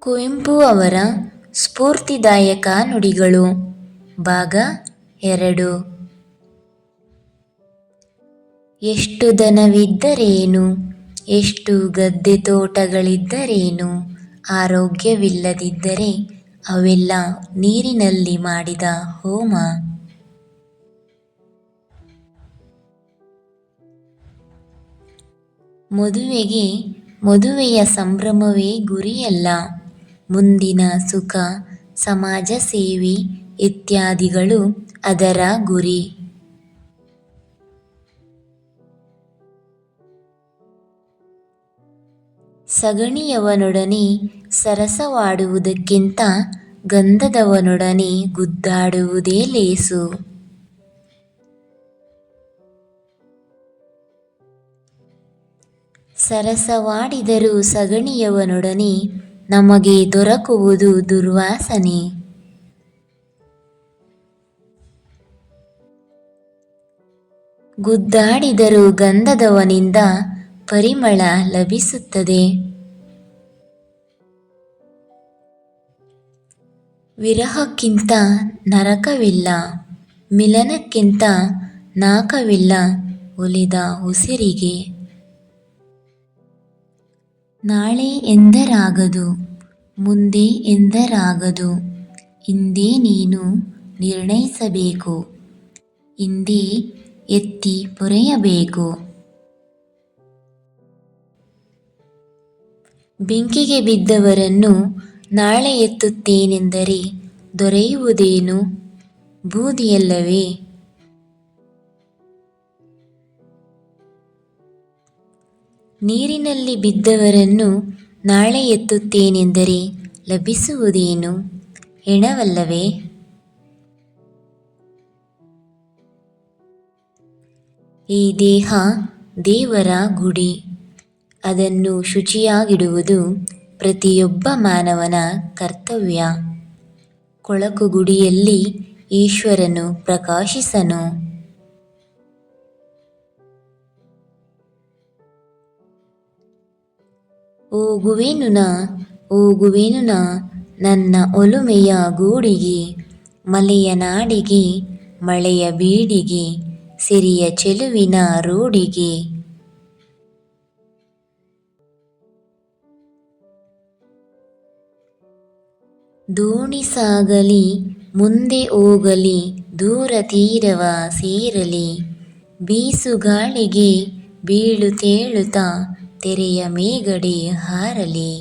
ಕುವೆಂಪು ಅವರ ಸ್ಫೂರ್ತಿದಾಯಕ ನುಡಿಗಳು ಭಾಗ 2. ಎಷ್ಟು ದನವಿದ್ದರೇನು, ಎಷ್ಟು ಗದ್ದೆ ತೋಟಗಳಿದ್ದರೇನು, ಆರೋಗ್ಯವಿಲ್ಲದಿದ್ದರೆ ಅವೆಲ್ಲ ನೀರಿನಲ್ಲಿ ಮಾಡಿದ ಹೋಮ. ಮದುವೆಯ ಸಂಭ್ರಮವೇ ಗುರಿಯಲ್ಲ, ಮುಂದಿನ ಸುಖ, ಸಮಾಜ ಸೇವೆ ಇತ್ಯಾದಿಗಳು ಅದರ ಗುರಿ. ಸಗಣಿಯವನೊಡನೆ ಸರಸವಾಡುವುದಕ್ಕಿಂತ ಗಂಧದವನೊಡನೆ ಗುದ್ದಾಡುವುದೇ ಲೇಸು. ಸರಸವಾಡಿದರೂ ಸಗಣಿಯವನೊಡನೆ ನಮಗೆ ದೊರಕುವುದು ದುರ್ವಾಸನೆ. ಗುದ್ದಾಡಿದರೂ ಗಂಧದವನಿಂದ ಪರಿಮಳ ಲಭಿಸುತ್ತದೆ. ವಿರಹಕ್ಕಿಂತ ನರಕವಿಲ್ಲ, ಮಿಲನಕ್ಕಿಂತ ನಾಕವಿಲ್ಲ ಒಲಿದ ಉಸಿರಿಗೆ. ನಾಳೆ ಎಂದರಾಗದು, ಮುಂದೆ ಎಂದರಾಗದು, ಇಂದೇ ನೀನು ನಿರ್ಣಯಿಸಬೇಕು, ಇಂದೇ ಎತ್ತಿ ಪೊರೆಯಬೇಕು. ಬೆಂಕಿಗೆ ಬಿದ್ದವರನ್ನು ನಾಳೆ ಎತ್ತುತ್ತೇನೆಂದರೆ ದೊರೆಯುವುದೇನು? ಬೂದಿಯಲ್ಲವೇ? ನೀರಿನಲ್ಲಿ ಬಿದ್ದವರನ್ನು ನಾಳೆ ಎತ್ತುತ್ತೇನೆಂದರೆ ಲಭಿಸುವುದೇನು? ಹೆಣವಲ್ಲವೇ? ಈ ದೇಹ ದೇವರ ಗುಡಿ, ಅದನ್ನು ಶುಚಿಯಾಗಿಡುವುದು ಪ್ರತಿಯೊಬ್ಬ ಮಾನವನ ಕರ್ತವ್ಯ. ಕೊಳಕು ಗುಡಿಯಲ್ಲಿ ಈಶ್ವರನು ಪ್ರಕಾಶಿಸನು. ಹೋಗುವೆನು ನನ್ನ ಒಲುಮೆಯ ಗೂಡಿಗೆ, ಮಲೆಯ ನಾಡಿಗೆ, ಮಳೆಯ ಬೀಡಿಗೆ, ಸಿರಿಯ ಚೆಲುವಿನ ರೂಡಿಗೆ. ದೋಣಿ ಸಾಗಲಿ ಮುಂದೆ ಹೋಗಲಿ, ದೂರ ತೀರವ ಸೇರಲಿ, ಬೀಸುಗಾಳಿಗೆ ಬೀಳುತ್ತೇಳುತ್ತಾ ತೆರೆಯ ಮೇಗಡೆ ಹಾರಲಿ.